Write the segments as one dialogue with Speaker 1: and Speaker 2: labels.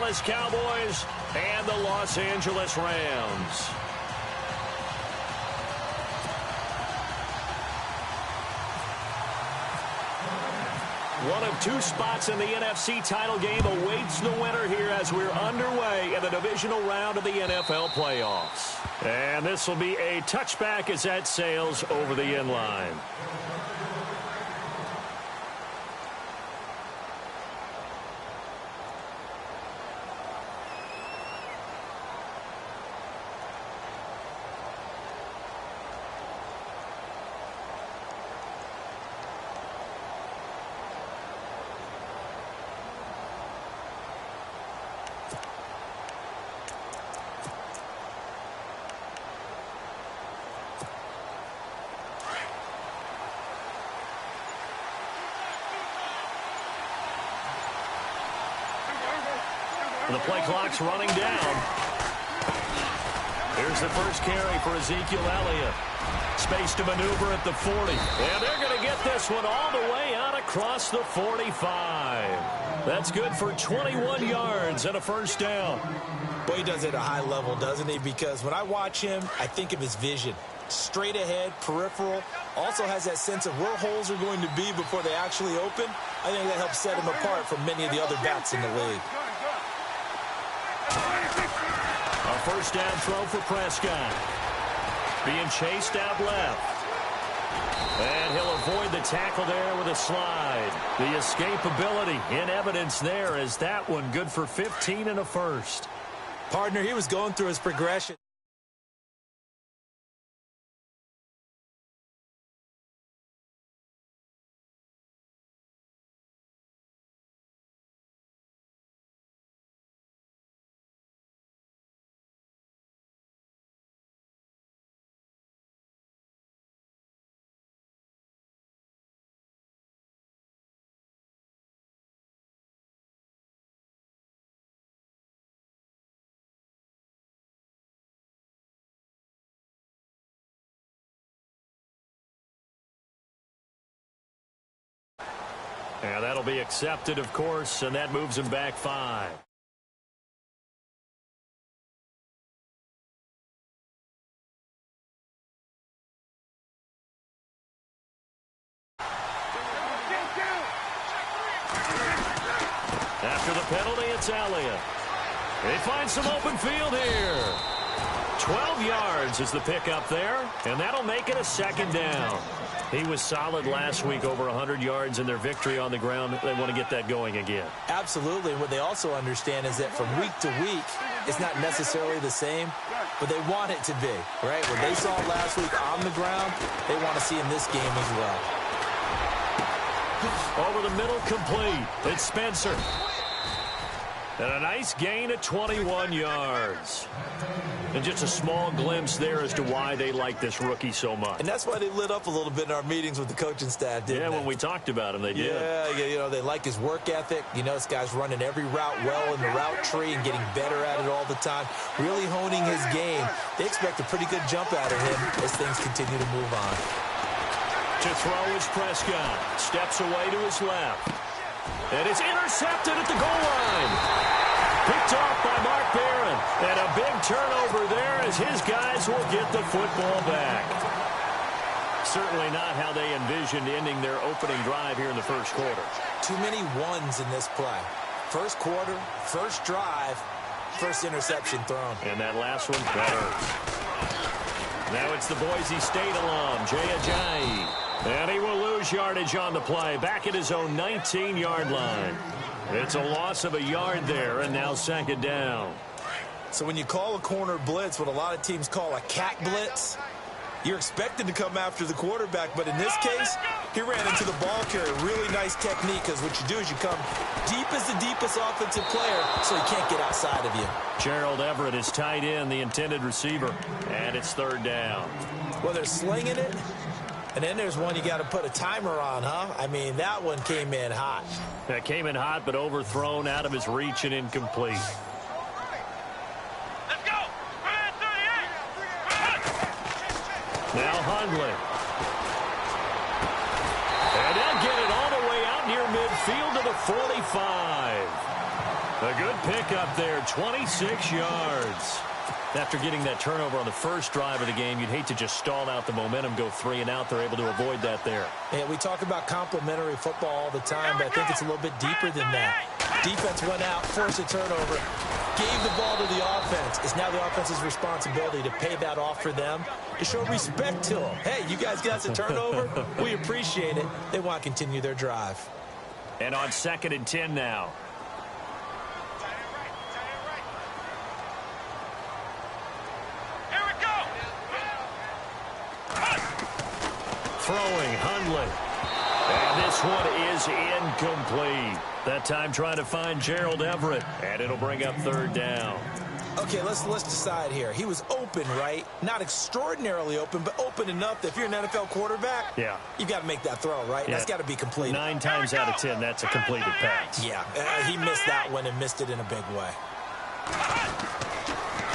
Speaker 1: Dallas Cowboys and the Los Angeles Rams. One of two spots in the NFC title game awaits the winner here as we're underway in the divisional round of the NFL playoffs. And this will be a touchback as that sails over the end line. The play clock's running down. Here's the first carry for Ezekiel Elliott. Space to maneuver at the 40. And they're going to get this one all the way out across the 45. That's good for 21 yards and a first down.
Speaker 2: Well, he does it at a high level, doesn't he? Because when I watch him, I think of his vision. Straight ahead, peripheral. Also has that sense of where holes are going to be before they actually open. I think that helps set him apart from many of the other backs in the league.
Speaker 1: A first down throw for Prescott. Being chased out left. And he'll avoid the tackle there with a slide. The escapability in evidence there as that one good for 15 and a first.
Speaker 2: Partner, he was going through his progression.
Speaker 1: And that'll be accepted, of course, and that moves him back 5. After the penalty, it's Elliott. They find some open field here. 12 yards is the pickup there, and that'll make it a second down. He was solid last week, over 100 yards in their victory on the ground. They want to get that going again.
Speaker 2: Absolutely. What they also understand is that from week to week, it's not necessarily the same, but they want it to be, right? What they saw last week on the ground, they want to see in this game as well.
Speaker 1: Over the middle, complete. It's Spencer. And a nice gain of 21 yards. And just a small glimpse there as to why they like this rookie so much.
Speaker 2: And that's why they lit up a little bit in our meetings with the coaching staff, didn't they?
Speaker 1: Yeah, when we talked about him, they did.
Speaker 2: Yeah, you know, they like his work ethic. You know, this guy's running every route well in the route tree and getting better at it all the time, really honing his game. They expect a pretty good jump out of him as things continue to move on.
Speaker 1: To throw is Prescott. Steps away to his left. And it's intercepted at the goal line. Picked off by Mark Barron. And a big turnover there as his guys will get the football back. Certainly not how they envisioned ending their opening drive here in the first quarter.
Speaker 2: Too many ones in this play. First quarter, first drive, first interception thrown.
Speaker 1: And that last one, that hurts. Now it's the Boise State alum, Jay Ajayi. And he will lose yardage on the play, back at his own 19-yard line. It's a loss of a yard there, and now second down.
Speaker 2: So when you call a corner blitz, what a lot of teams call a cat blitz, you're expected to come after the quarterback. But in this case, he ran into the ball carrier. Really nice technique, because what you do is you come deep as the deepest offensive player so he can't get outside of you.
Speaker 1: Gerald Everett is tight end, the intended receiver, and it's third down.
Speaker 2: Well, they're slinging it. And then there's one you got to put a timer on, huh? I mean, that one came in hot.
Speaker 1: That came in hot, but overthrown, out of his reach, and incomplete.
Speaker 3: Let's go!
Speaker 1: Now Hundley. And they'll get it all the way out near midfield to the 45. A good pickup there, 26 yards. After getting that turnover on the first drive of the game, you'd hate to just stall out the momentum, go 3 and out. They're able to avoid that there.
Speaker 2: Yeah, we talk about complementary football all the time, but I think it's a little bit deeper than that. Defense went out, forced a turnover, gave the ball to the offense. It's now the offense's responsibility to pay that off for them, to show respect to them. Hey, you guys got us a turnover? We appreciate it. They want to continue their drive.
Speaker 1: And on 2nd and 10 now. Throwing, Hundley. And this one is incomplete. That time trying to find Gerald Everett. And it'll bring up 3rd down.
Speaker 2: Okay, let's decide here. He was open, right? Not extraordinarily open, but open enough that if you're an NFL quarterback, you got to make that throw, right? Yeah. That's got to be completed.
Speaker 1: 9 times out of 10, that's a completed pass.
Speaker 2: Yeah, he missed that one and missed it in a big way.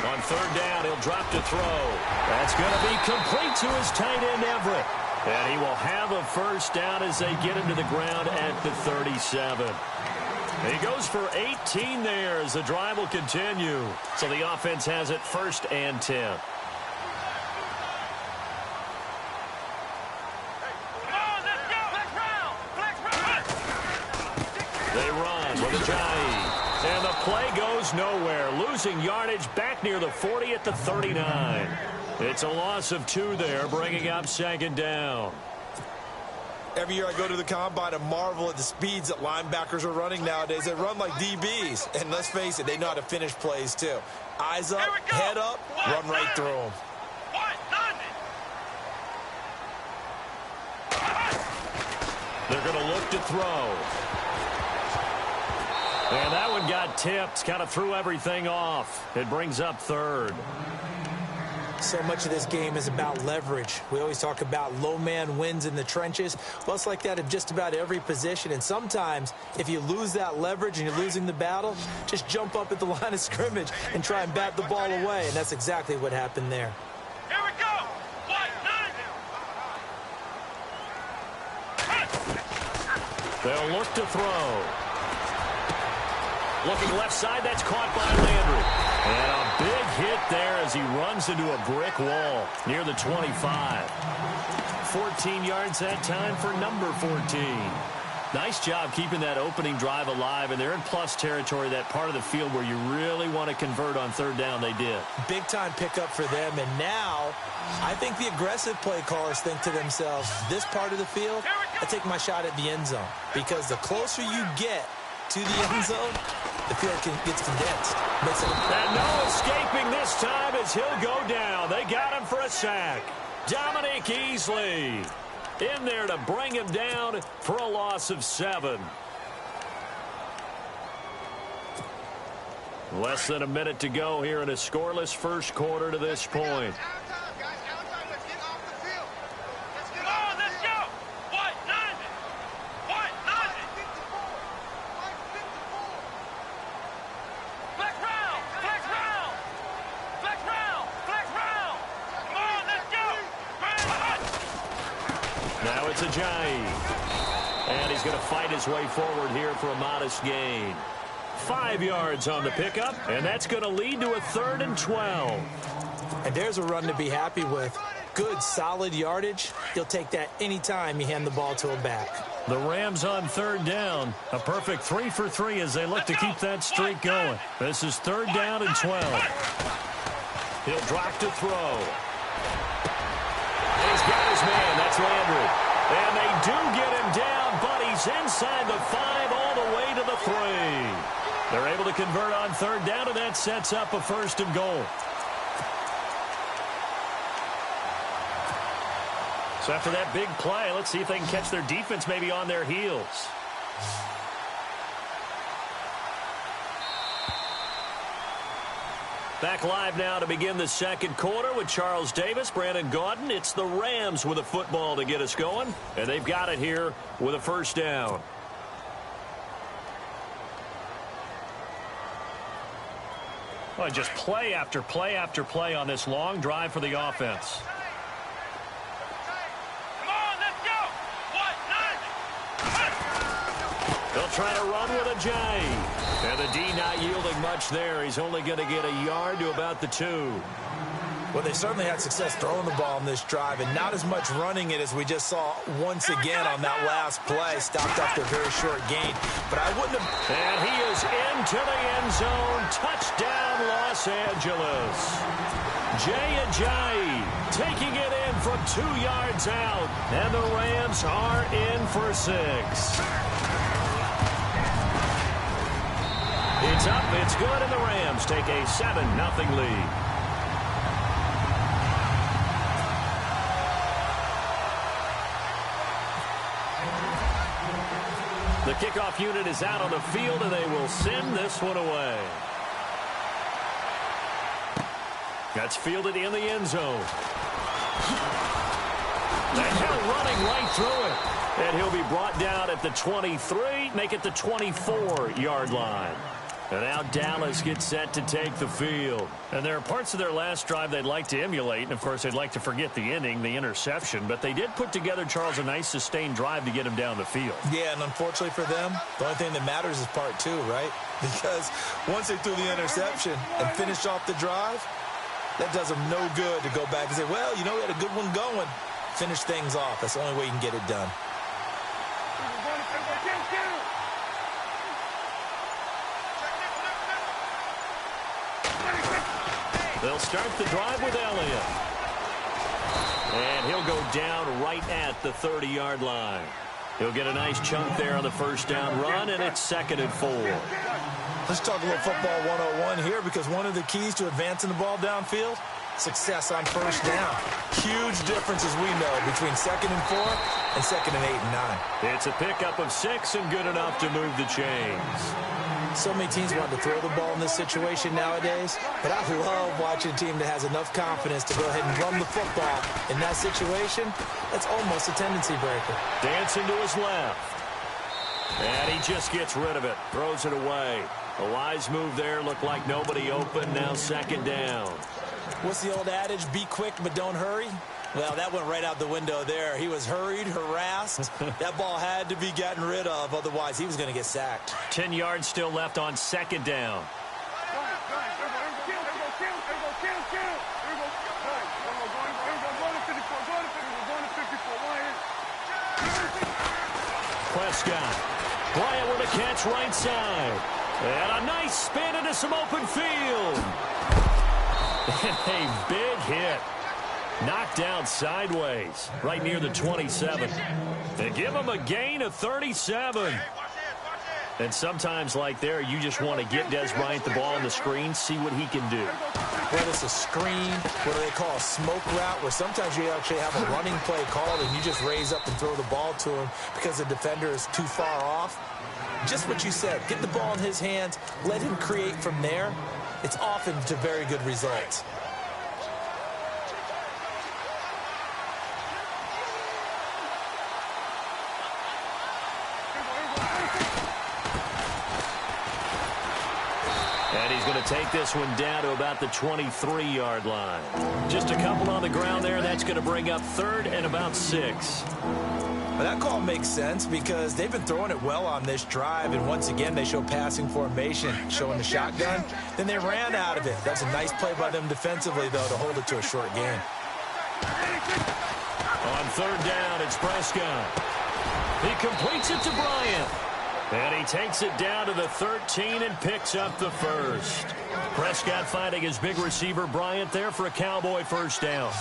Speaker 1: On 3rd down, he'll drop to throw. That's going to be complete to his tight end, Everett. And he will have a 1st down as they get him to the ground at the 37. He goes for 18 there as the drive will continue. So the offense has it 1st and 10. They run with Ajayi. And the play goes nowhere. Losing yardage back near the 40 at the 39. It's a loss of 2 there, bringing up 2nd down.
Speaker 2: Every year I go to the combine and marvel at the speeds that linebackers are running nowadays. They run like DBs. And let's face it, they know how to finish plays too. Eyes up, head up, run right through them.
Speaker 1: They're going to look to throw. And that one got tipped, kind of threw everything off. It brings up 3rd.
Speaker 2: So much of this game is about leverage. We always talk about low man wins in the trenches. Well, it's like that in just about every position. And sometimes, if you lose that leverage and you're losing the battle, just jump up at the line of scrimmage and try and bat the ball away. And that's exactly what happened there.
Speaker 3: Here we go.
Speaker 1: They'll look to throw. Looking left side, that's caught by Landry. And a big hit there as he runs into a brick wall near the 25. 14 yards that time for number 14. Nice job keeping that opening drive alive, and they're in plus territory, that part of the field where you really want to convert on 3rd down. They did.
Speaker 2: Big-time pickup for them, and now I think the aggressive play callers think to themselves, this part of the field, I take my shot at the end zone, because the closer you get to the end zone, the field gets condensed.
Speaker 1: And no escaping this time as he'll go down. They got him for a sack. Dominique Easley in there to bring him down for a loss of 7. Less than a minute to go here in a scoreless first quarter to this point. Now it's Ajayi. And he's going to fight his way forward here for a modest gain. 5 yards on the pickup, and that's going to lead to a 3rd and 12.
Speaker 2: And there's a run to be happy with. Good, solid yardage. You'll take that anytime you hand the ball to a back.
Speaker 1: The Rams on 3rd down. A perfect 3 for 3 as they look to keep that streak going. This is 3rd down and 12. He'll drop to throw. He's got his man. That's Landry. And they do get him down, but he's inside the 5 all the way to the 3. They're able to convert on 3rd down, and that sets up a 1st and goal. So after that big play, let's see if they can catch their defense maybe on their heels. Back live now to begin the second quarter with Charles Davis, Brandon Gaudin. It's the Rams with a football to get us going, and they've got it here with a 1st down. Well, just play after play after play on this long drive for the offense. They'll trying to run with a J. And the D not yielding much there. He's only going to get a yard to about the 2.
Speaker 2: Well, they certainly had success throwing the ball in this drive, and not as much running it as we just saw once again on that last play. Stopped after a very short gain, but I wouldn't have...
Speaker 1: And he is into the end zone. Touchdown, Los Angeles. Jay Ajayi taking it in from 2 yards out, and the Rams are in for 6. It's up, it's good, and the Rams take a 7-0 lead. The kickoff unit is out on the field, and they will send this one away. That's fielded in the end zone. They're running right through it. And he'll be brought down at the 23, make it the 24-yard line. And now Dallas gets set to take the field. And there are parts of their last drive they'd like to emulate. And, of course, they'd like to forget the inning, the interception. But they did put together, Charles, a nice sustained drive to get him down the field.
Speaker 2: Yeah, and unfortunately for them, the only thing that matters is part 2, right? Because once they threw the interception and finished off the drive, that does them no good to go back and say, well, you know, we had a good one going. Finish things off. That's the only way you can get it done.
Speaker 1: They'll start the drive with Elliott. And he'll go down right at the 30-yard line. He'll get a nice chunk there on the first down run, and it's 2nd and 4.
Speaker 2: Let's talk a little football 101 here, because one of the keys to advancing the ball downfield, success on first down. Huge difference, as we know, between 2nd and 4 and 2nd and 8 and 9.
Speaker 1: It's a pickup of 6 and good enough to move the chains.
Speaker 2: So many teams want to throw the ball in this situation nowadays, but I love watching a team that has enough confidence to go ahead and run the football. In that situation, that's almost a tendency breaker.
Speaker 1: Dancing to his left. And he just gets rid of it, throws it away. A wise move there, looked like nobody open, now 2nd down.
Speaker 2: What's the old adage, be quick but don't hurry? Well, that went right out the window there. He was hurried, harassed. That ball had to be gotten rid of, otherwise he was going to get sacked.
Speaker 1: 10 yards still left on 2nd down. Prescott. Bryant with a catch right side. And a nice spin into some open field. And a big hit. Knocked down sideways, right near the 27. They give him a gain of 37. And sometimes like there, you just want to get Des Bryant the ball on the screen, see what he can do.
Speaker 2: Whether it's a screen, what do they call a smoke route, where sometimes you actually have a running play called and you just raise up and throw the ball to him because the defender is too far off. Just what you said, get the ball in his hands, let him create from there. It's often to very good results.
Speaker 1: And he's going to take this one down to about the 23-yard line. Just a couple on the ground there. That's going to bring up 3rd and about 6.
Speaker 2: Well, that call makes sense because they've been throwing it well on this drive, and once again they show passing formation, showing the shotgun. Then they ran out of it. That's a nice play by them defensively, though, to hold it to a short gain.
Speaker 1: On 3rd down, it's Prescott. He completes it to Bryant. And he takes it down to the 13 and picks up the 1st. Prescott finding his big receiver Bryant there for a Cowboy first down.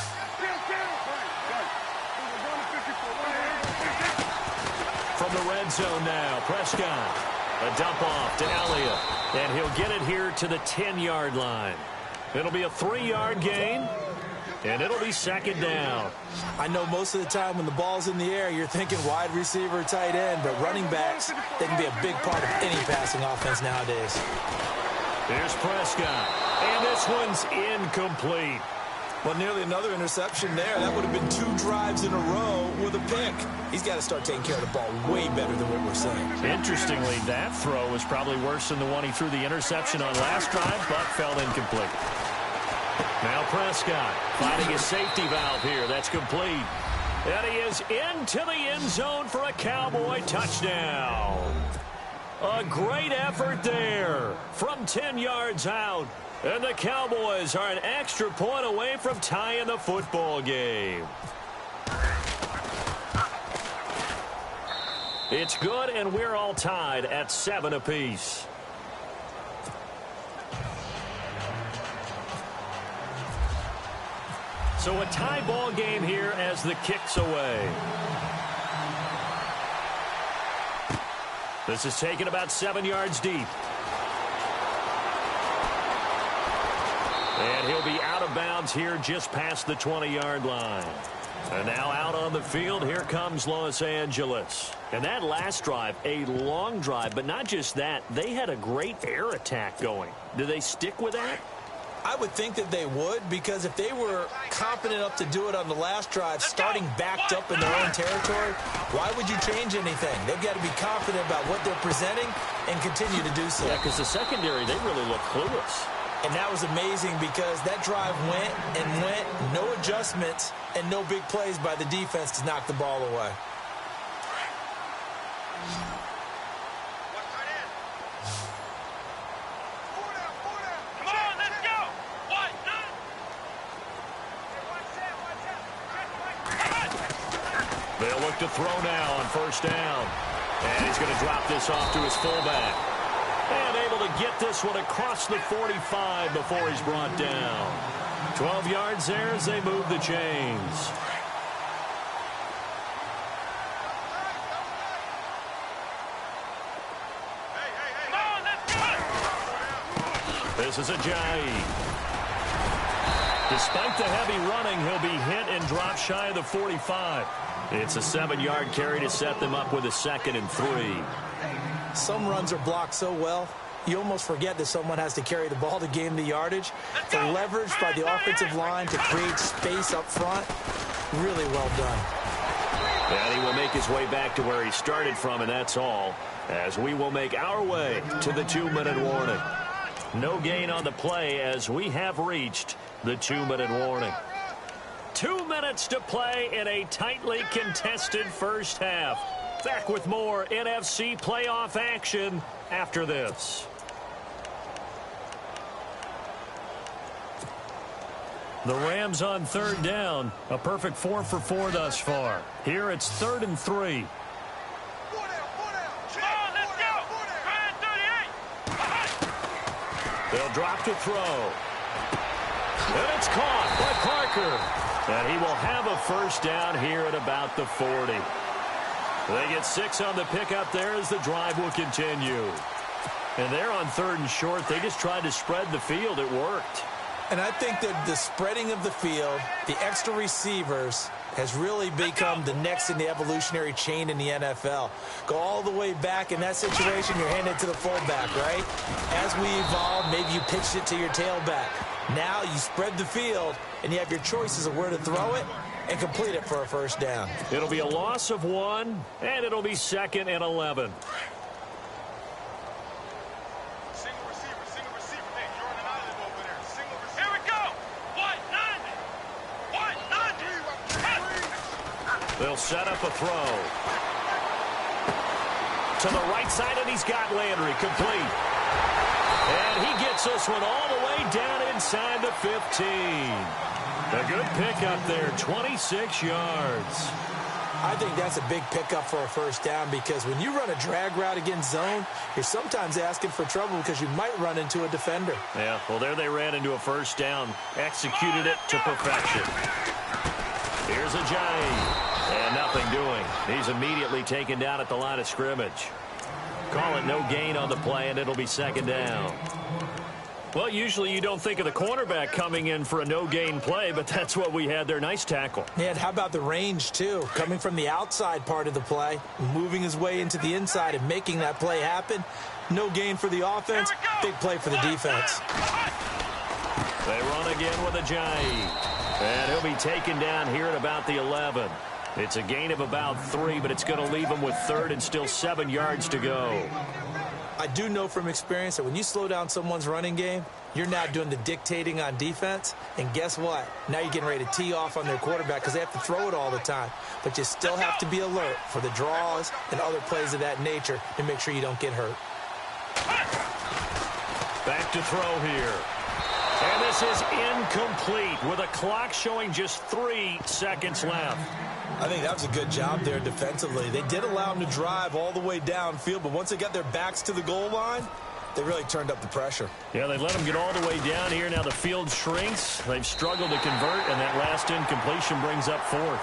Speaker 1: From the red zone now, Prescott. A dump off to Elliott. And he'll get it here to the 10-yard line. It'll be a 3-yard gain. And it'll be 2nd down.
Speaker 2: I know most of the time when the ball's in the air, you're thinking wide receiver, tight end, but running backs, they can be a big part of any passing offense nowadays.
Speaker 1: Here's Prescott. And this one's incomplete.
Speaker 2: Well, nearly another interception there. That would have been 2 drives in a row with a pick. He's got to start taking care of the ball way better than what we're saying.
Speaker 1: Interestingly, that throw was probably worse than the one he threw the interception on last drive, but fell incomplete. Now Prescott finding his safety valve here. That's complete. And he is into the end zone for a Cowboy touchdown. A great effort there from 10 yards out. And the Cowboys are an extra point away from tying the football game. It's good, and we're all tied at 7 apiece. So a tie ball game here as the kick's away. This is taken about 7 yards deep. And he'll be out of bounds here just past the 20-yard line. And now out on the field, here comes Los Angeles. And that last drive, a long drive, but not just that. They had a great air attack going. Do they stick with that?
Speaker 2: I would think that they would, because if they were confident enough to do it on the last drive, starting backed up in their own territory, why would you change anything? They've got to be confident about what they're presenting and continue to do so.
Speaker 1: Yeah, because the secondary, they really look clueless.
Speaker 2: And that was amazing because that drive went and went, no adjustments, and no big plays by the defense to knock the ball away.
Speaker 1: They'll look to throw now on first down. And he's going to drop this off to his fullback. And able to get this one across the 45 before he's brought down. 12 yards there as they move the chains. This is Ajayi. Despite the heavy running, he'll be hit and drop shy of the 45. It's a 7-yard carry to set them up with a 2nd and 3.
Speaker 2: Some runs are blocked so well, you almost forget that someone has to carry the ball to gain the yardage. The leverage by the offensive line to create space up front, really well done.
Speaker 1: And he will make his way back to where he started from, and that's all, as we will make our way to the 2-minute warning. No gain on the play as we have reached the 2-minute warning. 2 minutes to play in a tightly contested first half. Back with more NFC playoff action after this. The Rams on 3rd down. A perfect 4 for 4 thus far. Here it's 3rd and 3. They'll drop to throw. And it's caught by Parker. And he will have a first down here at about the 40. They get 6 on the pickup there as the drive will continue. And they're on 3rd and short. They just tried to spread the field. It worked.
Speaker 2: And I think that the spreading of the field, the extra receivers, has really become the next in the evolutionary chain in the NFL. Go all the way back in that situation, you're handed to the fullback, right? As we evolve, maybe you pitched it to your tailback. Now you spread the field, and you have your choices of where to throw it and complete it for a first down.
Speaker 1: It'll be a loss of 1, and it'll be 2nd and 11. They'll set up a throw. To the right side, and he's got Landry complete. And he gets this one all the way down inside the 15. A good pickup there, 26 yards.
Speaker 2: I think that's a big pickup for a first down because when you run a drag route against zone, you're sometimes asking for trouble because you might run into a defender.
Speaker 1: Yeah, well, there they ran into a first down. Executed it to perfection. Here's Ajayi. And nothing doing. He's immediately taken down at the line of scrimmage. Call it no gain on the play, and it'll be 2nd down. Well, usually you don't think of the cornerback coming in for a no-gain play, but that's what we had there. Nice tackle.
Speaker 2: Yeah, and how about the range, too? Coming from the outside part of the play, moving his way into the inside and making that play happen. No gain for the offense, big play for the defense.
Speaker 1: They run again with Ajayi. And he'll be taken down here at about the 11. It's a gain of about 3, but it's going to leave him with 3rd and still 7 yards to go.
Speaker 2: I do know from experience that when you slow down someone's running game, you're now doing the dictating on defense. And guess what? Now you're getting ready to tee off on their quarterback because they have to throw it all the time. But you still have to be alert for the draws and other plays of that nature to make sure you don't get hurt.
Speaker 1: Back to throw here. And this is incomplete with a clock showing just 3 seconds left.
Speaker 2: I think that was a good job there defensively. They did allow them to drive all the way downfield, but once they got their backs to the goal line, they really turned up the pressure.
Speaker 1: Yeah, they let them get all the way down here. Now the field shrinks. They've struggled to convert, and that last incompletion brings up 4th.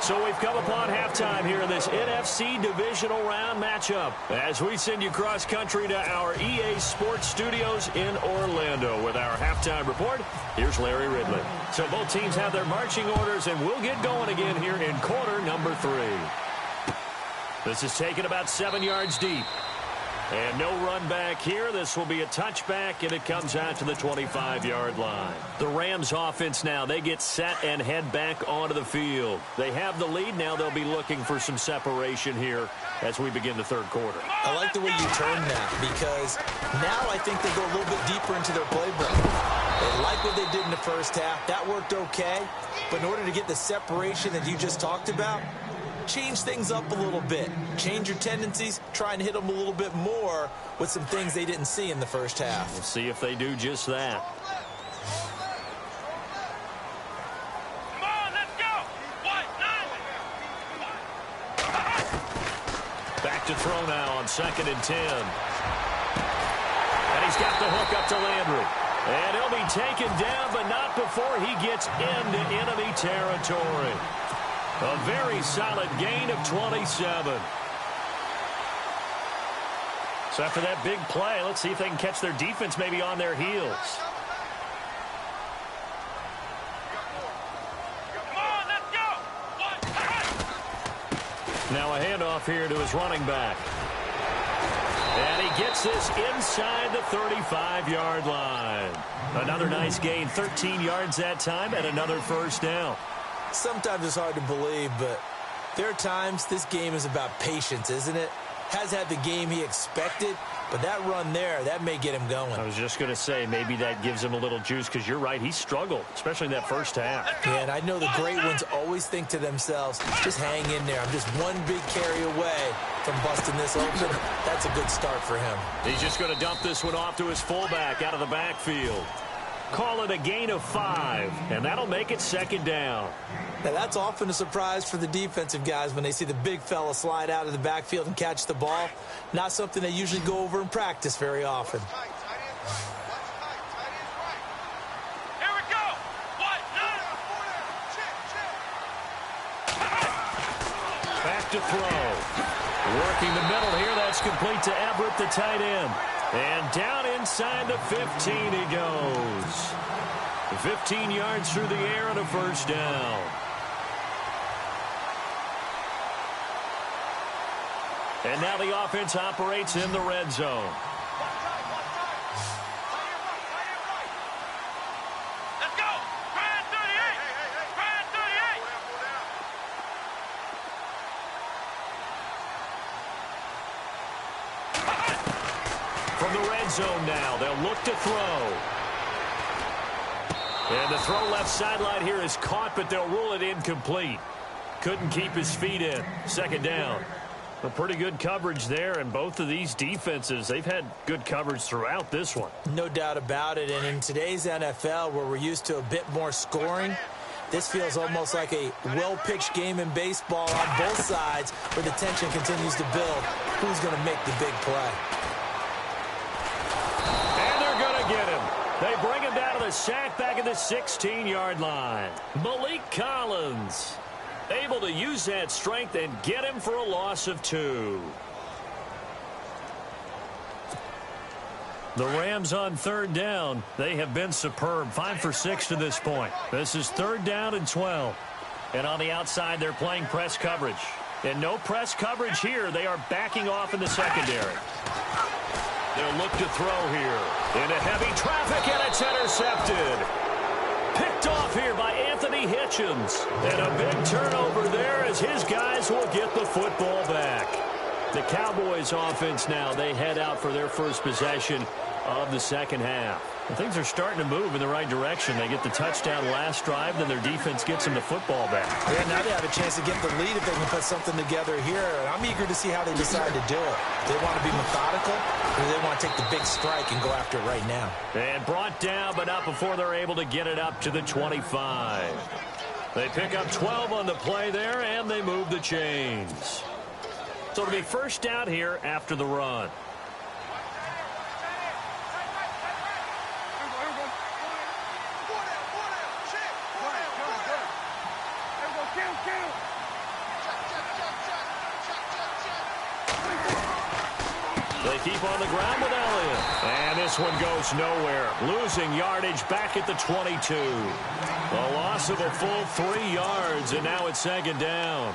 Speaker 1: So we've come upon halftime here in this NFC Divisional Round matchup as we send you cross-country to our EA Sports Studios in Orlando with our halftime report. Here's Larry Ridley. So both teams have their marching orders, and we'll get going again here in quarter number 3. This is taken about 7 yards deep. And no run back here. This will be a touchback, and it comes out to the 25-yard line. The Rams offense now, they get set and head back onto the field. They have the lead. Now they'll be looking for some separation here as we begin the third quarter.
Speaker 2: I like the way you turned that because now I think they go a little bit deeper into their playbook. They like what they did in the first half. That worked okay. But in order to get the separation that you just talked about, change things up a little bit. Change your tendencies. Try and hit them a little bit more with some things they didn't see in the first half.
Speaker 1: We'll see if they do just that.
Speaker 3: Come on, let's go.
Speaker 1: Back to throw now on 2nd and 10. And he's got the hook up to Landry. And he'll be taken down, but not before he gets into enemy territory. A very solid gain of 27. So after that big play, let's see if they can catch their defense maybe on their heels.
Speaker 3: Come on, let's go.
Speaker 1: Now a handoff here to his running back. And he gets this inside the 35-yard line. Another nice gain, 13 yards that time, and another first down.
Speaker 2: Sometimes it's hard to believe, but there are times this game is about patience, isn't it? Has had the game he expected, but that run there, that may get him going.
Speaker 1: I was just going to say, maybe that gives him a little juice because you're right, he struggled, especially in that first half.
Speaker 2: Yeah, and I know the great ones always think to themselves, just hang in there. I'm just one big carry away from busting this open. That's a good start for him.
Speaker 1: He's just going to dump this one off to his fullback out of the backfield. Call it a gain of 5, and that'll make it 2nd down.
Speaker 2: Now, that's often a surprise for the defensive guys when they see the big fella slide out of the backfield and catch the ball. Not something they usually go over in practice very often.
Speaker 3: Here we go.
Speaker 1: Back to throw. Working the middle here. That's complete to Everett, the tight end. And down inside the 15 he goes. 15 yards through the air and a first down. And now the offense operates in the red zone.
Speaker 3: Let's go. Grand 38. Grand 38.
Speaker 1: From the red zone now, they'll look to throw. And the throw left sideline here is caught, but they'll rule it incomplete. Couldn't keep his feet in. 2nd down. A pretty good coverage there, and both of these defenses, they've had good coverage throughout this one.
Speaker 2: No doubt about it, and in today's NFL, where we're used to a bit more scoring, this feels almost like a well-pitched game in baseball on both sides, where the tension continues to build. Who's going to make the big play?
Speaker 1: And they're going to get him. They bring him down to the sack back at the 16-yard line. Malik Collins able to use that strength and get him for a loss of 2. The Rams on 3rd down. They have been superb. 5 for 6 to this point. This is 3rd down and 12. And on the outside, they're playing press coverage. And no press coverage here. They are backing off in the secondary. They'll look to throw here. Into heavy traffic, and it's intercepted. Picked off here by Anthony Hitchens. And a big turnover there as his guys will get the football back. The Cowboys offense now, they head out for their first possession of the second half. Things are starting to move in the right direction. They get the touchdown last drive, then their defense gets them the football back.
Speaker 2: Yeah, now they have a chance to get the lead if they can put something together here. And I'm eager to see how they decide to do it. They want to be methodical, or they want to take the big strike and go after it right now.
Speaker 1: And brought down, but not before they're able to get it up to the 25. They pick up 12 on the play there, and they move the chains. So it'll be first down here after the run. They keep on the ground with Elliott. And this one goes nowhere. Losing yardage back at the 22. A loss of a full 3 yards, and now it's second down.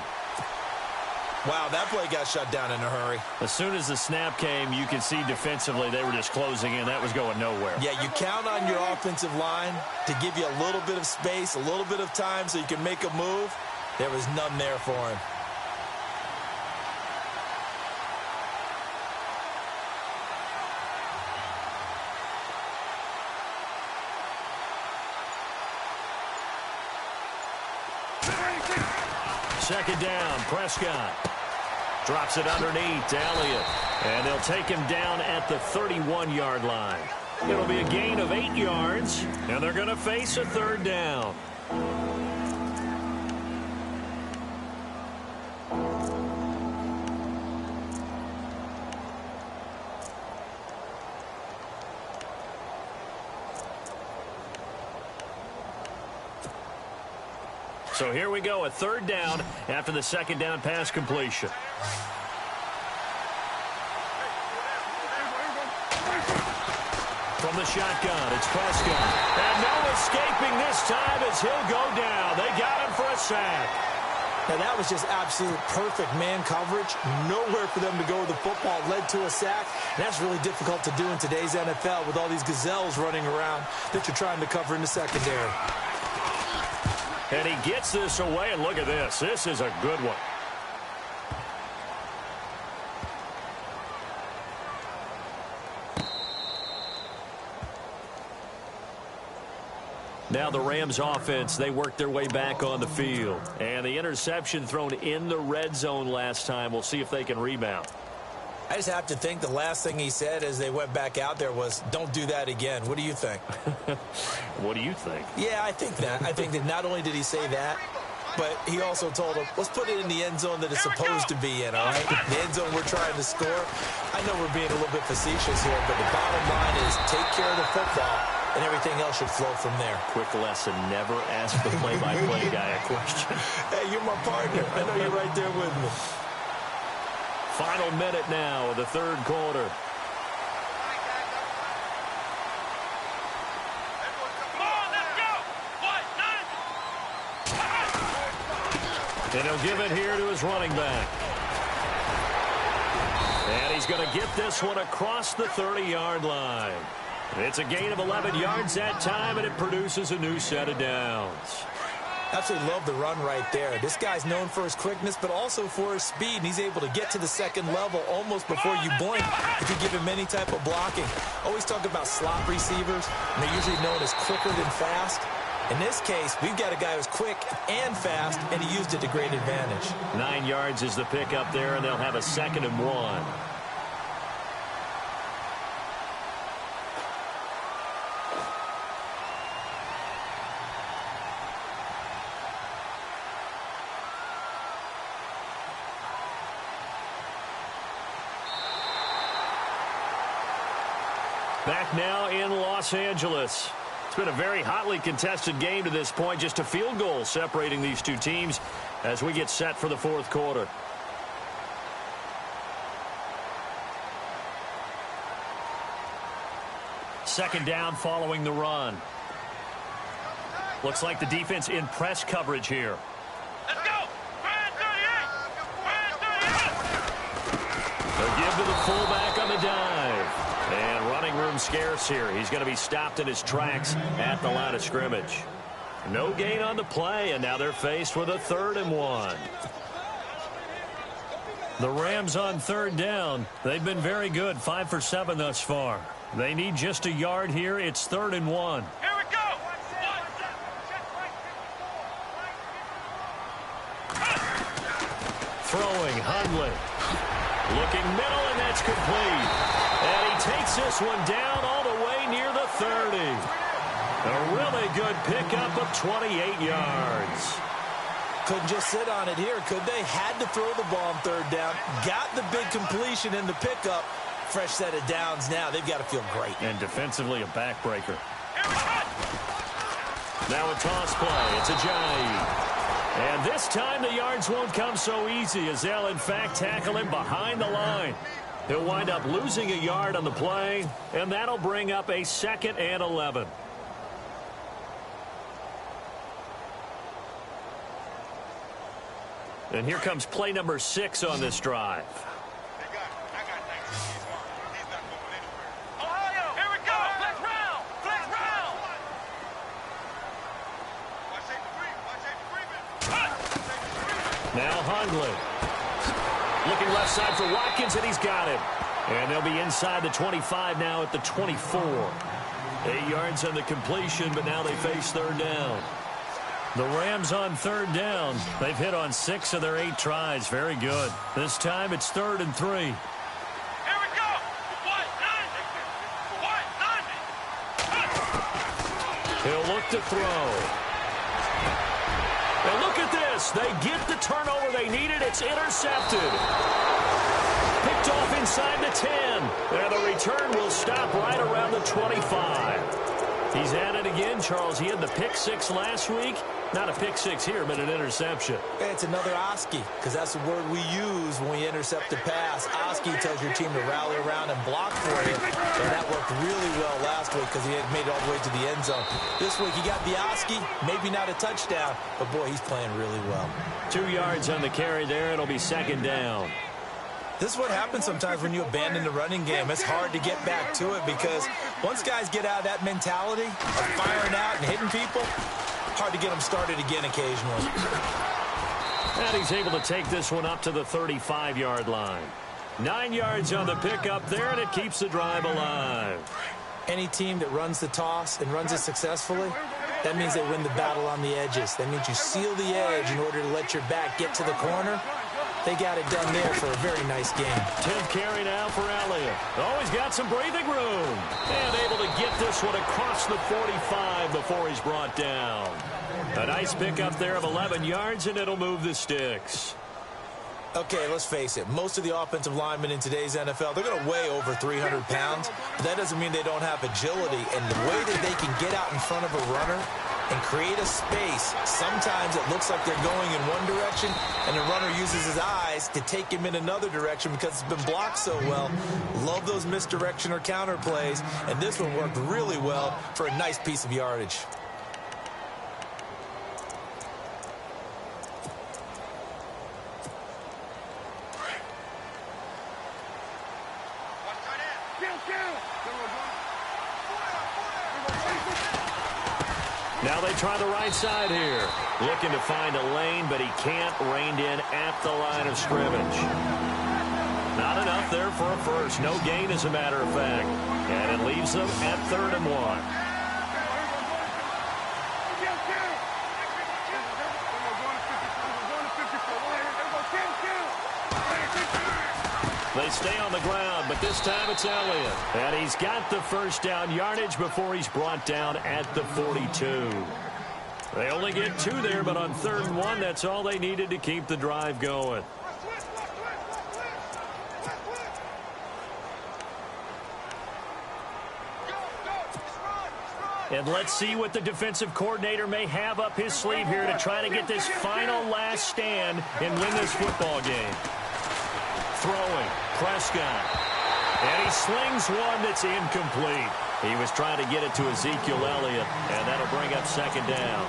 Speaker 2: Wow, that play got shut down in a hurry.
Speaker 1: As soon as the snap came, you could see defensively they were just closing in. That was going nowhere.
Speaker 2: Yeah, you count on your offensive line to give you a little bit of space, a little bit of time so you can make a move. There was none there for him.
Speaker 1: Second down, Prescott. Drops it underneath to Elliott. And they'll take him down at the 31-yard line. It'll be a gain of 8 yards, and they're going to face a third down. So here we go, a third down after the second down pass completion. From the shotgun, it's Prescott. And no escaping this time as he'll go down. They got him for a sack.
Speaker 2: Now, that was just absolute perfect man coverage. Nowhere for them to go with the football. Led to a sack. And that's really difficult to do in today's NFL with all these gazelles running around that you're trying to cover in the secondary.
Speaker 1: And he gets this away, and look at this. This is a good one. Now the Rams offense, they work their way back on the field. And the interception thrown in the red zone last time. We'll see if they can rebound.
Speaker 2: I just have to think the last thing he said as they went back out there was, don't do that again. What do you think?
Speaker 1: What do you think?
Speaker 2: Yeah, I think that. I think that not only did he say that, but he also told him, let's put it in the end zone that it's supposed to be in, all right? The end zone we're trying to score. I know we're being a little bit facetious here, but the bottom line is take care of the football, and everything else should flow from there.
Speaker 1: Quick lesson, never ask the play-by-play guy a question.
Speaker 2: Hey, you're my partner. I know you're right there with me.
Speaker 1: Final minute now of the third quarter.
Speaker 3: Come on, let's go.
Speaker 1: And he'll give it here to his running back. And he's going to get this one across the 30-yard line. It's a gain of 11 yards that time, and it produces a new set of downs.
Speaker 2: Absolutely love the run right there. This guy's known for his quickness, but also for his speed, and he's able to get to the second level almost before you blink if you give him any type of blocking. Always talk about slot receivers, and they're usually known as quicker than fast. In this case, we've got a guy who's quick and fast, and he used it to great advantage.
Speaker 1: 9 yards is the pick up there, and they'll have a 2nd and 1. Back now in Los Angeles. It's been a very hotly contested game to this point. Just a field goal separating these two teams as we get set for the fourth quarter. Second down following the run. Looks like the defense in press coverage here.
Speaker 3: Let's go. Brand 38.
Speaker 1: They'll give to the fullback on the dive. And running room scarce here. He's going to be stopped in his tracks at the line of scrimmage. No gain on the play, and now they're faced with a 3rd and 1. The Rams on third down. They've been very good, 5 for 7 thus far. They need just a yard here. It's 3rd and 1.
Speaker 3: Here we go.
Speaker 1: Throwing, Hundley. Looking middle, and that's complete. And he takes this one down all the way near the 30. A really good pickup of 28 yards.
Speaker 2: Couldn't just sit on it here, could they? Had to throw the ball on 3rd down. Got the big completion in the pickup. Fresh set of downs now. They've got to feel great.
Speaker 1: And defensively, a backbreaker. Now a toss play. It's Ajayi. And this time the yards won't come so easy as they'll, in fact, tackle him behind the line. He'll wind up losing a yard on the play, and that'll bring up a 2nd and 11. And here comes play number 6 on this drive.
Speaker 3: Ohio, here we go. Flex round. Flex round.
Speaker 1: Now Hundley. Looking left side for Watkins, and he's got him. And they'll be inside the 25 now at the 24. 8 yards on the completion, but now they face 3rd down. The Rams on 3rd down. They've hit on 6 of their 8 tries. Very good. This time it's 3rd and 3.
Speaker 3: Here we go. 190.
Speaker 1: He'll look to throw. And look at this. They get the turnover they needed. It's intercepted. Picked off inside the 10. And the return will stop right around the 25. He's at it again, Charles. He had the pick 6 last week. Not a pick 6 here, but an interception.
Speaker 2: It's another Oski, because that's the word we use when we intercept a pass. Oski tells your team to rally around and block for you. And that worked really well last week because he had made it all the way to the end zone. This week he got the Oski, maybe not a touchdown, but boy, he's playing really well.
Speaker 1: 2 yards on the carry there. It'll be 2nd down.
Speaker 2: This is what happens sometimes when you abandon the running game. It's hard to get back to it because once guys get out of that mentality of firing out and hitting people, hard to get them started again occasionally.
Speaker 1: And he's able to take this one up to the 35-yard line. 9 yards on the pickup there, and it keeps the drive alive.
Speaker 2: Any team that runs the toss and runs it successfully, that means they win the battle on the edges. That means you seal the edge in order to let your back get to the corner. They got it done there for a very nice game.
Speaker 1: 10th carry now for Elliott. Oh, he's got some breathing room. And able to get this one across the 45 before he's brought down. A nice pickup there of 11 yards, and it'll move the sticks.
Speaker 2: Okay, let's face it. Most of the offensive linemen in today's NFL, they're going to weigh over 300 pounds. But that doesn't mean they don't have agility. And the way that they can get out in front of a runner and create a space, sometimes it looks like they're going in one direction, and the runner uses his eyes to take him in another direction because it's been blocked so well. Love those misdirection or counter plays, and this one worked really well for a nice piece of yardage.
Speaker 1: Now they try the right side here. Looking to find a lane, but he can't. Reined in at the line of scrimmage. Not enough there for a first. No gain, as a matter of fact. And it leaves them at 3rd and 1. They stay on the ground, but this time it's Elliott. And he's got the first down yardage before he's brought down at the 42. They only get 2 there, but on 3rd and 1, that's all they needed to keep the drive going. And let's see what the defensive coordinator may have up his sleeve here to try to get this final last stand and win this football game. Throwing, Prescott. And he slings one that's incomplete. He was trying to get it to Ezekiel Elliott, and that'll bring up 2nd down.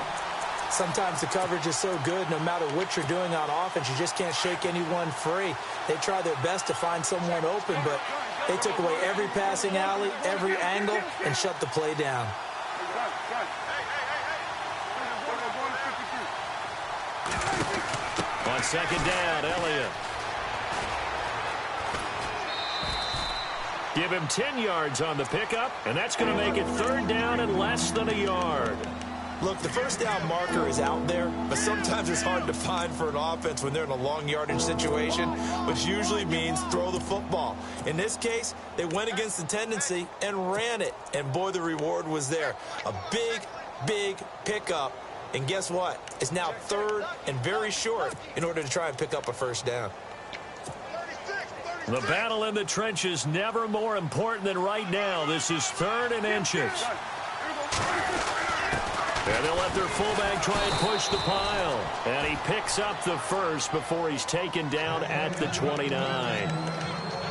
Speaker 2: Sometimes the coverage is so good, no matter what you're doing on offense, you just can't shake anyone free. They try their best to find someone open, but they took away every passing alley, every angle, and shut the play down.
Speaker 1: On 2nd down, Elliott. Give him 10 yards on the pickup, and that's going to make it third down and less than a yard.
Speaker 2: Look, the first down marker is out there, but sometimes it's hard to find for an offense when they're in a long yardage situation, which usually means throw the football. In this case, they went against the tendency and ran it, and boy, the reward was there. A big, big pickup, and guess what? It's now third and very short in order to try and pick up a first down.
Speaker 1: The battle in the trenches never more important than right now. This is third and inches. And they'll let their fullback try and push the pile. And he picks up the first before he's taken down at the 29.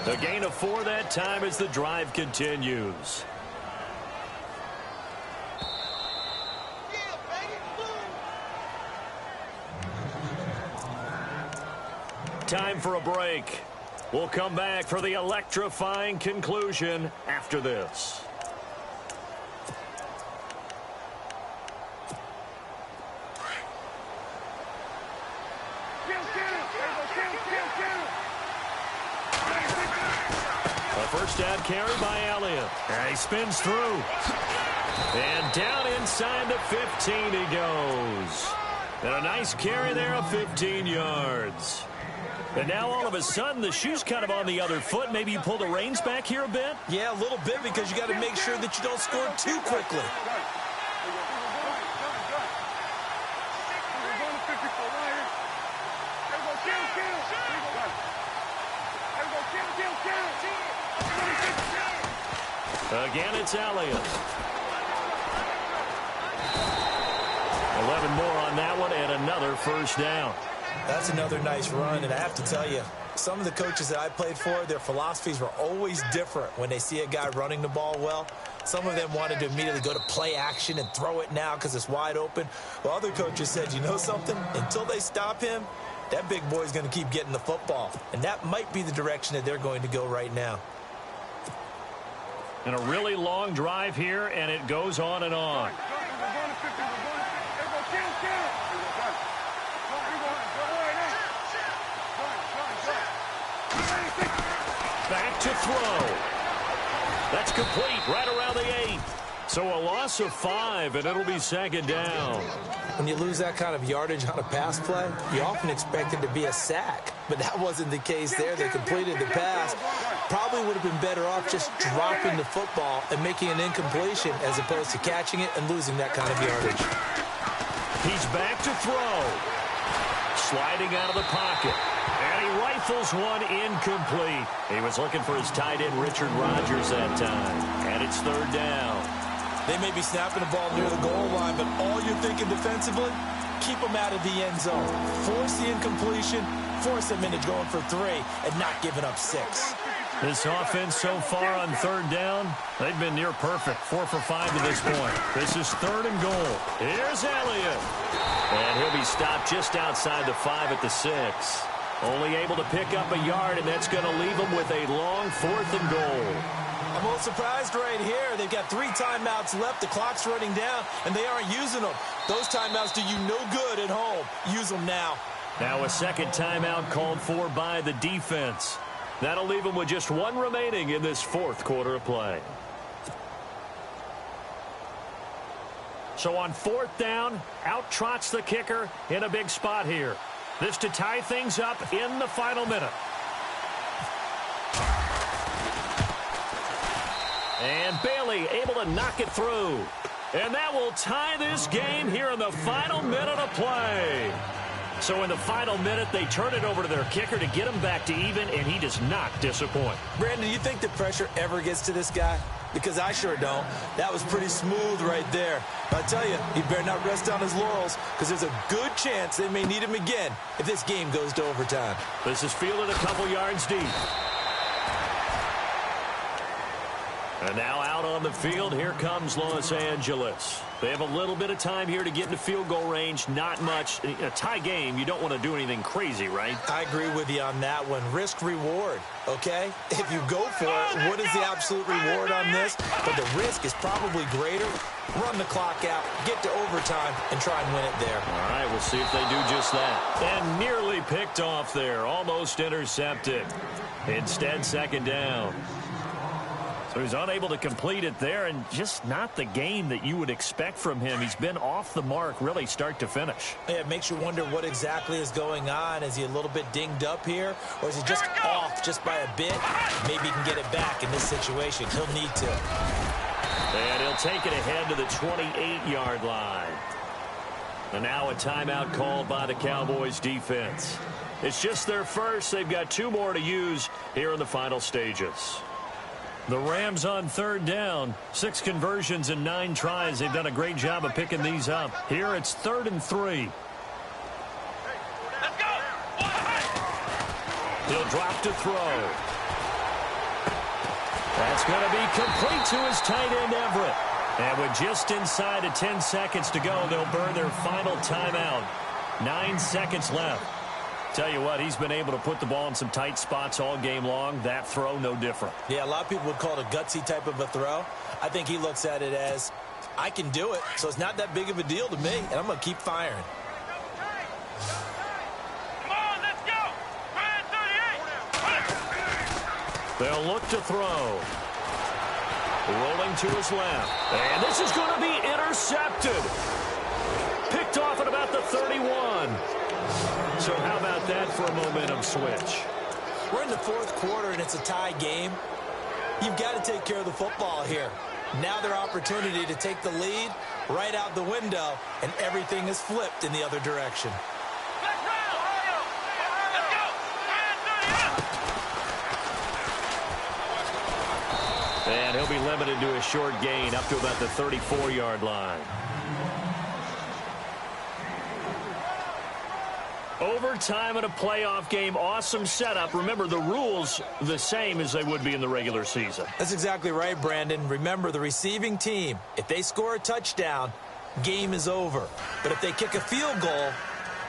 Speaker 1: A gain of 4 that time as the drive continues. Time for a break. We'll come back for the electrifying conclusion after this. First down carry by Elliott. And he spins through. And down inside the 15 he goes. And a nice carry there of 15 yards. And now all of a sudden the shoe's kind of on the other foot. Maybe you pull the reins back here a bit?
Speaker 2: Yeah, a little bit because you got to make sure that you don't score too quickly.
Speaker 1: Again, it's Elliott. 11 more on that one and another first down.
Speaker 2: That's another nice run, and I have to tell you, some of the coaches that I played for, their philosophies were always different when they see a guy running the ball well. Some of them wanted to immediately go to play action and throw it now because it's wide open. While other coaches said, you know something? Until they stop him, that big boy's going to keep getting the football. And that might be the direction that they're going to go right now.
Speaker 1: And a really long drive here, and it goes on and on. Back to throw. That's complete right around the 8. So a loss of 5, and it'll be second down.
Speaker 2: When you lose that kind of yardage on a pass play, you often expect it to be a sack. But that wasn't the case there. They completed the pass. Probably would have been better off just dropping the football and making an incompletion as opposed to catching it and losing that kind of yardage.
Speaker 1: He's back to throw. Sliding out of the pocket. And he rifles one incomplete. He was looking for his tight end, Richard Rodgers, that time. And it's third down.
Speaker 2: They may be snapping the ball near the goal line, but all you're thinking defensively, keep them out of the end zone. Force the incompletion, force them into going for 3, and not giving up 6.
Speaker 1: This offense so far on third down, they've been near perfect. 4 for 5 to this point. This is third and goal. Here's Elliott. And he'll be stopped just outside the 5 at the 6. Only able to pick up a yard, and that's going to leave him with a long 4th and goal.
Speaker 2: I'm a little surprised right here. They've got 3 timeouts left. The clock's running down, and they aren't using them. Those timeouts do you no good at home. Use them now.
Speaker 1: Now a second timeout called for by the defense. That'll leave them with just 1 remaining in this 4th quarter of play. So on 4th down, out trots the kicker in a big spot here. This to tie things up in the final minute. And Bailey able to knock it through. And that will tie this game here in the final minute of play. So in the final minute, they turn it over to their kicker to get him back to even, and he does not disappoint.
Speaker 2: Brandon, do you think the pressure ever gets to this guy? Because I sure don't. That was pretty smooth right there. But I tell you, he better not rest on his laurels because there's a good chance they may need him again if this game goes to overtime.
Speaker 1: This is fielded a couple yards deep. And now out on the field, here comes Los Angeles. They have a little bit of time here to get into field goal range. Not much. In a tie game, you don't want to do anything crazy, right?
Speaker 2: I agree with you on that one. Risk reward, okay? If you go for it, what is the absolute reward on this? But the risk is probably greater. Run the clock out, get to overtime, and try and win it there.
Speaker 1: All right, we'll see if they do just that. And nearly picked off there. Almost intercepted. Instead, second down. Who's unable to complete it there, and just not the game that you would expect from him. He's been off the mark really start to finish.
Speaker 2: Yeah, it makes you wonder what exactly is going on. Is he a little bit dinged up here, or is he just off just by a bit? Maybe he can get it back in this situation. He'll need to.
Speaker 1: And he'll take it ahead to the 28-yard line. And now a timeout called by the Cowboys defense. It's just their first. They've got 2 more to use here in the final stages. The Rams on 3rd down. 6 conversions and 9 tries. They've done a great job of picking these up. Here it's 3rd and 3.
Speaker 3: Let's go.
Speaker 1: He'll drop to throw. That's going to be complete to his tight end, Everett. And with just inside of 10 seconds to go, they'll burn their final timeout. 9 seconds left. Tell you what, he's been able to put the ball in some tight spots all game long. That throw, no different.
Speaker 2: Yeah, a lot of people would call it a gutsy type of a throw. I think he looks at it as, I can do it, so it's not that big of a deal to me, and I'm going to keep firing.
Speaker 3: Come on, let's go. Red 38.
Speaker 1: They'll look to throw. Rolling to his left. And this is going to be intercepted. Picked off at about the 31. So how about that for a momentum switch?
Speaker 2: We're in the 4th quarter, and it's a tie game. You've got to take care of the football here. Now their opportunity to take the lead right out the window, and everything is flipped in the other direction.
Speaker 3: Let's go. Red 38.
Speaker 1: And he'll be limited to a short gain up to about the 34-yard line. Overtime in a playoff game. Awesome setup. Remember, the rules the same as they would be in the regular season.
Speaker 2: That's exactly right, Brandon. Remember, the receiving team, if they score a touchdown, game is over. But if they kick a field goal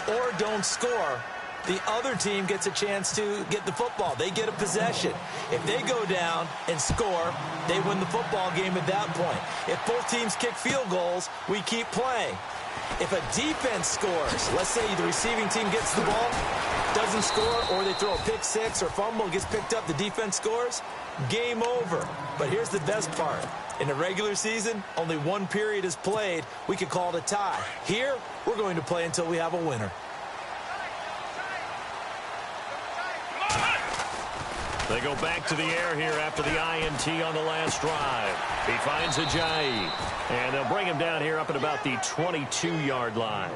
Speaker 2: or don't score, the other team gets a chance to get the football. They get a possession. If they go down and score, they win the football game at that point. If both teams kick field goals, we keep playing. If a defense scores, let's say the receiving team gets the ball, doesn't score, or they throw a pick six or fumble, gets picked up, the defense scores, game over. But here's the best part. In the regular season, only 1 period is played. We could call it a tie. Here, we're going to play until we have a winner.
Speaker 1: They go back to the air here after the INT on the last drive. He finds Ajayi. And they'll bring him down here up at about the 22-yard line.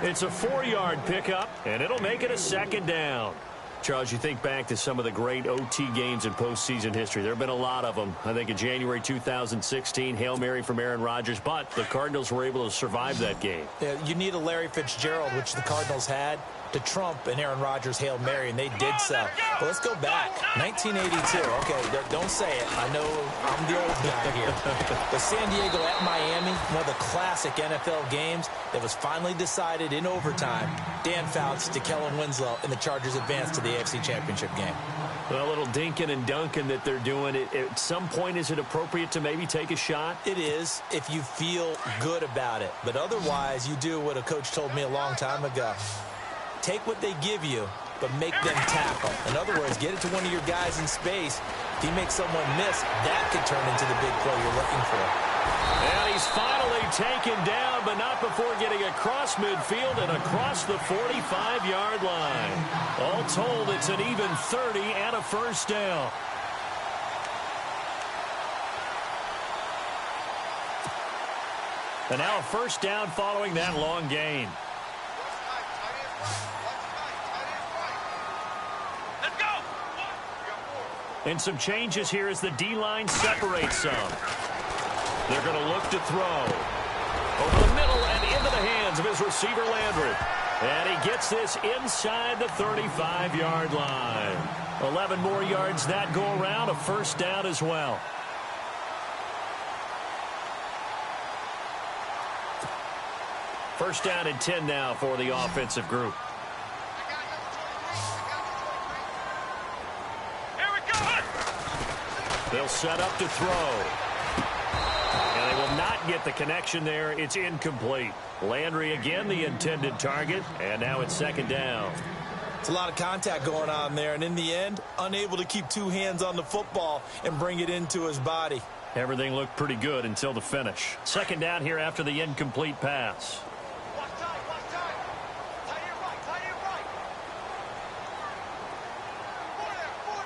Speaker 1: It's a 4-yard pickup, and it'll make it a 2nd down. Charles, you think back to some of the great OT games in postseason history. There have been a lot of them. I think in January 2016, Hail Mary from Aaron Rodgers, but the Cardinals were able to survive that game.
Speaker 2: Yeah, you need a Larry Fitzgerald, which the Cardinals had, to trump an Aaron Rodgers Hail Mary, and they did so. But let's go back. 1982. Okay, don't say it. I know I'm the old guy here. But San Diego at Miami, one of the classic NFL games that was finally decided in overtime. Dan Fouts to Kellen Winslow, and the Chargers advanced to the AFC Championship game.
Speaker 1: Well, a little dinking and dunking that they're doing. At some point, is it appropriate to maybe take a shot?
Speaker 2: It is, if you feel good about it. But otherwise, you do what a coach told me a long time ago. Take what they give you, but make them tackle. In other words, get it to one of your guys in space. If you make someone miss, that could turn into the big play you're looking for.
Speaker 1: And he's finally taken down, but not before getting across midfield and across the 45-yard line. All told, it's an even 30 and a 1st down. And now a 1st down following that long gain. And some changes here as the D-line separates some. They're going to look to throw. Over the middle and into the hands of his receiver, Landry. And he gets this inside the 35-yard line. 11 more yards that go around, a 1st down as well. First down and 10 now for the offensive group. They'll set up to throw. And they will not get the connection there. It's incomplete. Landry again the intended target. And now it's 2nd down.
Speaker 2: It's a lot of contact going on there, and in the end, unable to keep two hands on the football and bring it into his body.
Speaker 1: Everything looked pretty good until the finish. Second down here after the incomplete pass.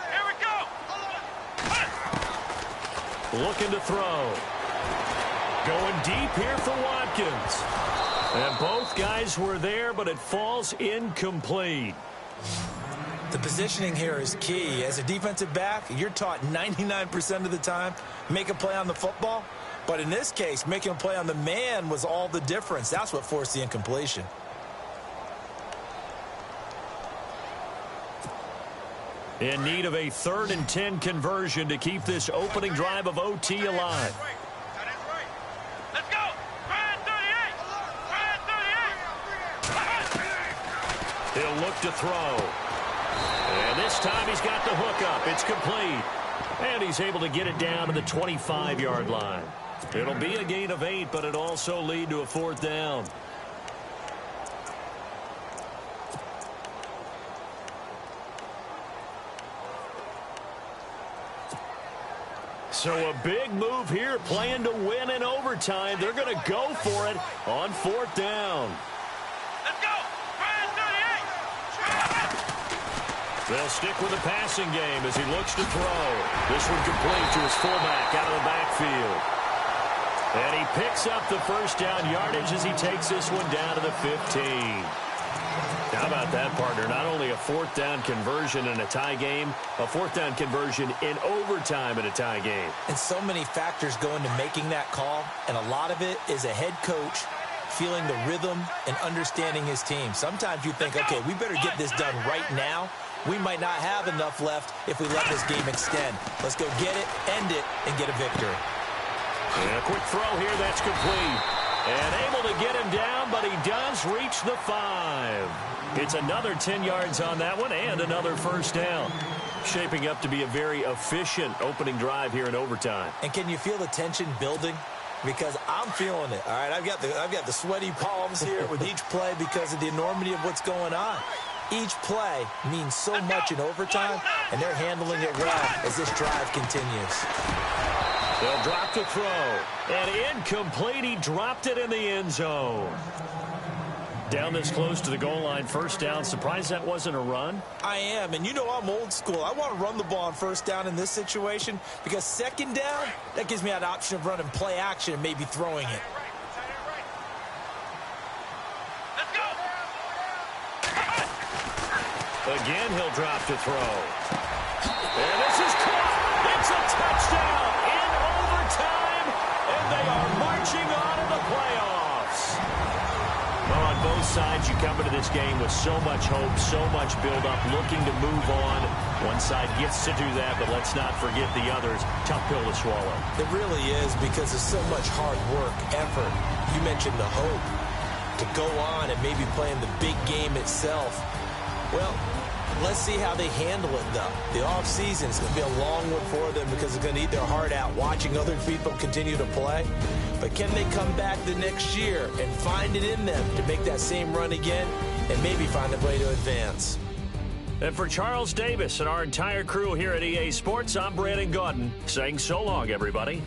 Speaker 3: Here we go.
Speaker 1: Looking to throw. Going deep here for Watkins. And both guys were there, but it falls incomplete.
Speaker 2: The positioning here is key. As a defensive back, you're taught 99% of the time, make a play on the football. But in this case, making a play on the man was all the difference. That's what forced the incompletion.
Speaker 1: In need of a 3rd and 10 conversion to keep this opening drive of OT alive.
Speaker 3: Let's go. Ryan 38.
Speaker 1: He'll look to throw. And this time he's got the hook up. It's complete. And he's able to get it down to the 25-yard line. It'll be a gain of 8, but it'll also lead to a 4th down. So a big move here, playing to win in overtime. They're going to go for it on 4th down.
Speaker 3: Let's go. Ryan 38.
Speaker 1: They'll stick with the passing game as he looks to throw. This one complete to his fullback out of the backfield. And he picks up the first down yardage as he takes this one down to the 15. How about that, partner? Not only a 4th down conversion in a tie game, a 4th down conversion in overtime in a tie game.
Speaker 2: And so many factors go into making that call, and a lot of it is a head coach feeling the rhythm and understanding his team. Sometimes you think, okay, we better get this done right now. We might not have enough left if we let this game extend. Let's go get it, end it, and get a victory.
Speaker 1: And a quick throw here, that's complete. And able to get him down, but he does reach the 5. It's another 10 yards on that one and another first down. Shaping up to be a very efficient opening drive here in overtime.
Speaker 2: And can you feel the tension building? Because I'm feeling it. All right, I've got the sweaty palms here with each play because of the enormity of what's going on. Each play means so much in overtime, and they're handling it well as this drive continues.
Speaker 1: They'll drop the throw. And incomplete. He dropped it in the end zone. Down this close to the goal line, first down. Surprised that wasn't a run?
Speaker 2: I am, and you know I'm old school. I want to run the ball on first down in this situation because second down, that gives me an option of running play action and maybe throwing it.
Speaker 3: Let's go.
Speaker 1: Again, he'll drop to throw. And this is caught. It's a touchdown in overtime, and they are marching on to the playoffs. Well, on both sides, you come into this game with so much hope, so much build-up, looking to move on. One side gets to do that, but let's not forget the others. Tough pill to swallow.
Speaker 2: It really is because there's so much hard work, effort. You mentioned the hope to go on and maybe play in the big game itself. Well, let's see how they handle it, though. The offseason is going to be a long one for them because they're going to eat their heart out watching other people continue to play. But can they come back the next year and find it in them to make that same run again and maybe find a way to advance?
Speaker 1: And for Charles Davis and our entire crew here at EA Sports, I'm Brandon Gaudin saying so long, everybody.